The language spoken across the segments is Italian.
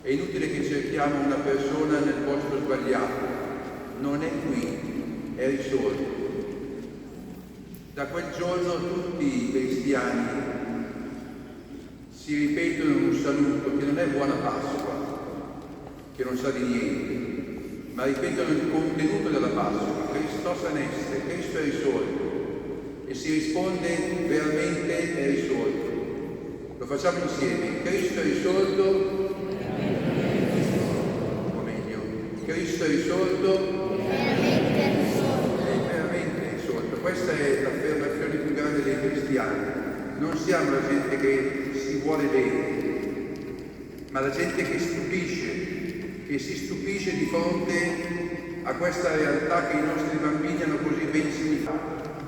È inutile che cerchiamo una persona nel posto sbagliato. Non è qui, è risorto. Da quel giorno tutti i cristiani si ripetono un saluto che non è buona Pasqua, che non sa di niente, ma ripetono il contenuto della Pasqua: Christos aneste, Cristo è risorto, e si risponde veramente è risorto. Lo facciamo insieme: Cristo è risorto, o meglio, Cristo è risorto, è veramente risorto. Questa è l'affermazione più grande dei cristiani. Non siamo la gente che si vuole bene, ma la gente che stupisce, che si stupisce di fronte a questa realtà che i nostri bambini hanno così ben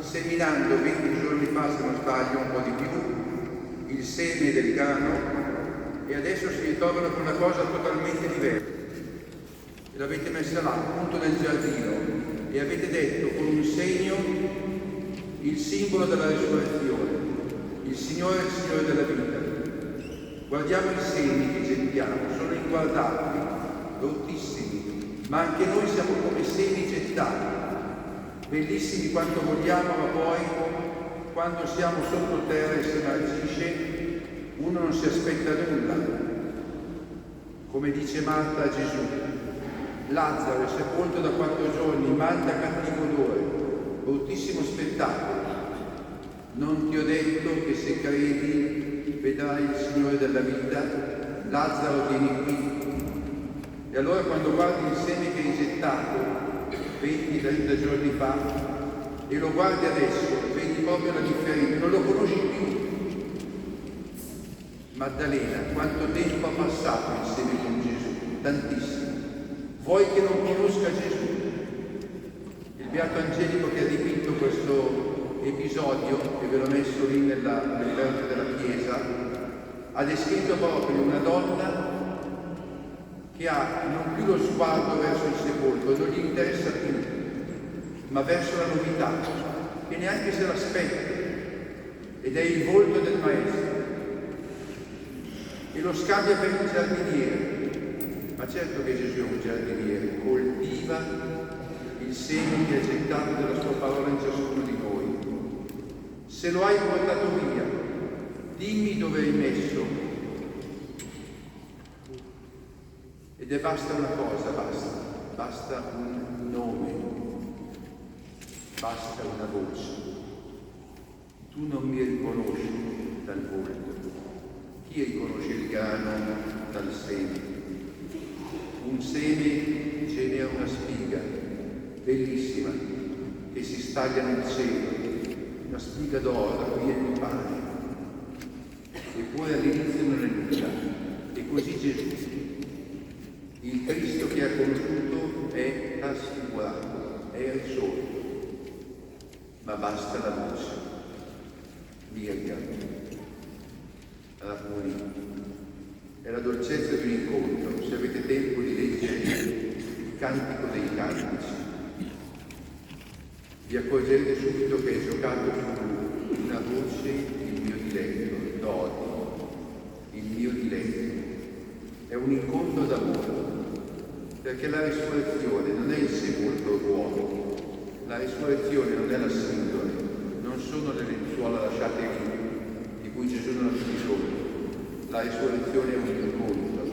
seminando 20 giorni fa, se non sbaglio, un po' di più, il seme del grano, e adesso si ritrovano con una cosa totalmente diversa. E l'avete messa là, appunto nel giardino, e avete detto con un segno il simbolo della risurrezione. Il Signore è il Signore della vita. Guardiamo i semi che gettiamo, sono inguardabili, bruttissimi, ma anche noi siamo come semi gettati, bellissimi quanto vogliamo, ma poi quando siamo sottoterra e si marcisce, uno non si aspetta nulla. Come dice Marta a Gesù: Lazzaro è sepolto da 4 giorni, manda cattivo odore, bruttissimo spettacolo. Non ti ho detto che se credi vedrai il Signore della vita? Lazzaro, vieni qui. E allora quando guardi il seme che hai gettato 20-30 giorni fa e lo guardi adesso, vedi proprio la differenza, non lo conosci più. Maddalena, quanto tempo ha passato insieme con Gesù? Tantissimo. Vuoi che non conosca Gesù? Il Beato Angelico che ha dipinto questo episodio, che ve l'ho messo lì nell'albergo della chiesa, ha descritto proprio una donna che ha non più lo sguardo verso il sepolcro, non gli interessa più, ma verso la novità, che neanche se l'aspetta, ed è il volto del Maestro, e lo scambia per il giardiniere. Ma certo che Gesù è un giardiniere, coltiva il seme che ha gettato della sua parola in ciascuno di noi. Se lo hai portato via, dimmi dove hai messo. Ed è basta una cosa, basta un nome, basta una voce. Tu non mi riconosci dal volto. Chi riconosce il grano dal seme? Un seme genera una spiga bellissima che si staglia nel cielo, una spiga d'oro da cui viene il pane, eppure all'inizio non è nulla. E così Gesù, il Cristo che ha conosciuto, è rassicurato, è risorto, ma basta la voce: Virga, Rabboni. È la dolcezza di un incontro. Se avete tempo di leggere il Cantico dei Cantici, vi accorgerete subito che è giocato su una voce il mio diletto, Dodi, il mio diletto. È un incontro d'amore, perché la risurrezione non è il sepolcro vuoto, la risurrezione non è la sindone, non sono le lenzuola lasciate lì, di cui Gesù non ha più bisogno. La risurrezione è un incontro,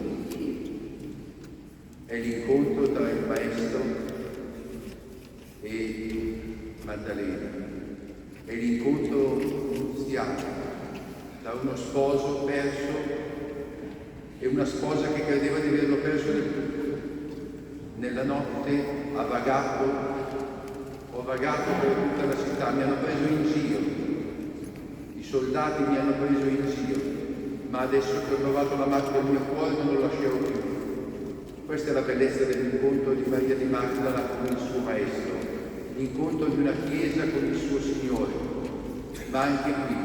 è l'incontro tra il Maestro e Maddalena, è l'incontro nuziale tra uno sposo perso e una sposa che credeva di averlo perso del tutto. Nella notte ho vagato per tutta la città, mi hanno preso in giro, i soldati mi hanno preso in giro, ma adesso che ho trovato la macchia del mio cuore non lo lascerò più. Questa è la bellezza dell'incontro di Maria di Magdala con il suo Maestro, l'incontro di una Chiesa con il suo Signore. Ma anche qui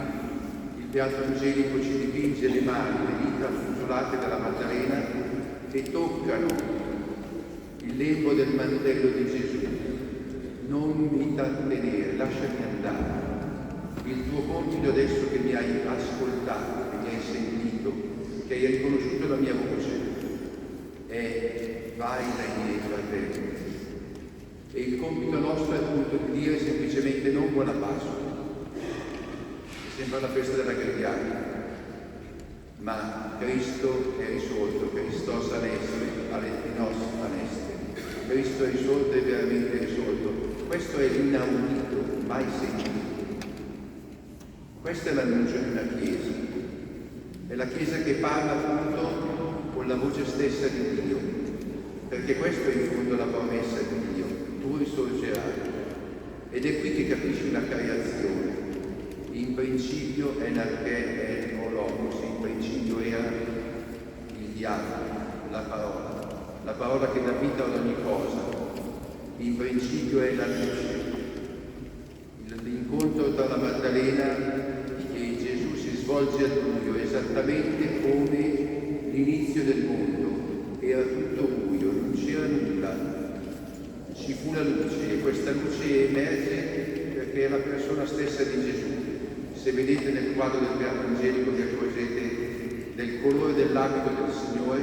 il Beato Angelico ci dipinge le mani, le dita affusolate dalla Maddalena che toccano il lembo del mantello di Gesù. Non mi trattenere, lasciami andare. Il tuo compito adesso che mi hai ascoltato, che mi hai sentito, che hai riconosciuto la mia voce, è vai dai miei fratelli. E il compito nostro è appunto di dire semplicemente non buona Pasqua, che sembra la festa della Greggiana, ma Cristo è risorto, Christos aneste, aletinos aneste. Cristo è risorto e veramente risorto. Questo è l'inaudito, mai sentito. Questo è l'annuncio di una Chiesa. È la Chiesa che parla appunto con la voce stessa di Dio, perché questo è in fondo la promessa di Dio: tu risorgerai. Ed è qui che capisci la creazione. In principio è l'arché è l'ologos, in principio era il diavolo, la parola che dà vita ad ogni cosa. In principio è la luce. L'incontro tra la Maddalena e Gesù si svolge al buio, esattamente come l'inizio del mondo. Era tutto buio, non c'era nulla. Ci fu la luce e questa luce emerge perché è la persona stessa di Gesù. Se vedete nel quadro del Vangelico vi accorgete del colore dell'abito del Signore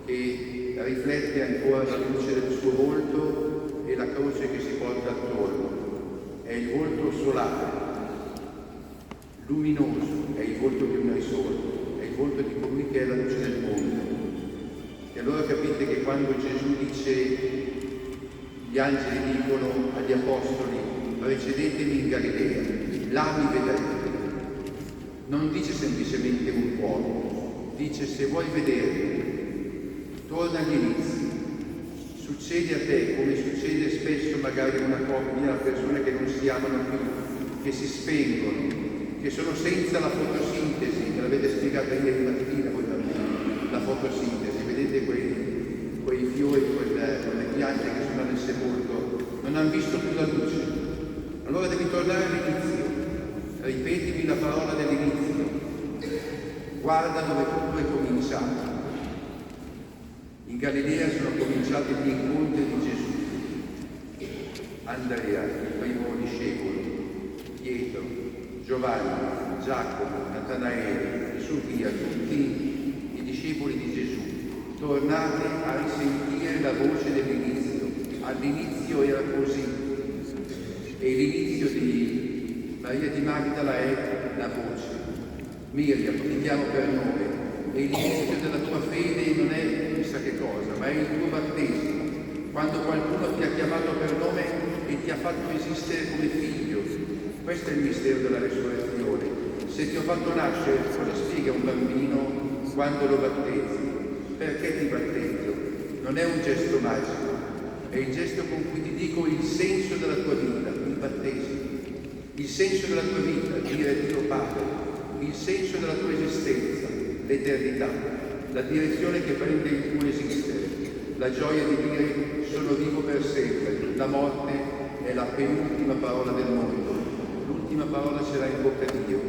che riflette ancora la luce del suo volto e la croce che si porta attorno. È il volto solare, luminoso, è il volto di un risorto, è il volto di colui che è la luce del mondo. E allora capite che quando Gesù dice, gli angeli dicono agli apostoli: precedetemi in Galilea, là mi vedrete. Non dice semplicemente un uomo, dice: se vuoi vedermi, torna agli inizi. Succede a te come succede spesso magari a una coppia, a persone che non si amano più, che si spengono, che sono senza la fotosintesi. Me l'avete spiegata ieri mattina voi bambini, la fotosintesi. Vedete quei fiori, quelle piante che sono nel sepolcro, non hanno visto più la luce. Allora devi tornare all'inizio, ripetimi la parola dell'inizio, guarda dove tutto è cominciato. In Galilea sono cominciati gli incontri di Gesù. Andrea, il primo discepolo, Pietro, Giovanni, Giacomo, Natanaele, su via, tutti i discepoli di Gesù. Tornate a risentire la voce dell'inizio. All'inizio era così. E l'inizio di Maria di Magdala è la voce. Miriam, ti chiamo per nome. E l'inizio della tua fede non è chissà che cosa, ma è il tuo battesimo. Quando qualcuno ti ha chiamato per nome e ti ha fatto esistere come figlio. Questo è il mistero della resurrezione. Se ti ho fatto nascere, cosa spiega un bambino quando lo battezzi? Perché ti battezzo? Non è un gesto magico, è il gesto con cui ti dico il senso della tua vita, il battesimo. Il senso della tua vita, dire Dio Padre, il senso della tua esistenza, l'eternità, la direzione che prende il tuo esistere, la gioia di dire sono vivo per sempre. La morte è la penultima parola del mondo, l'ultima parola ce l'ha in bocca di Dio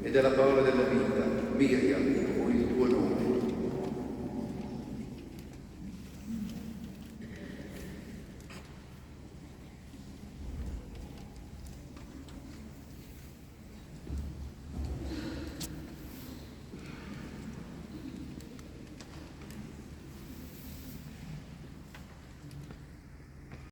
ed è la parola della vita. Miriam,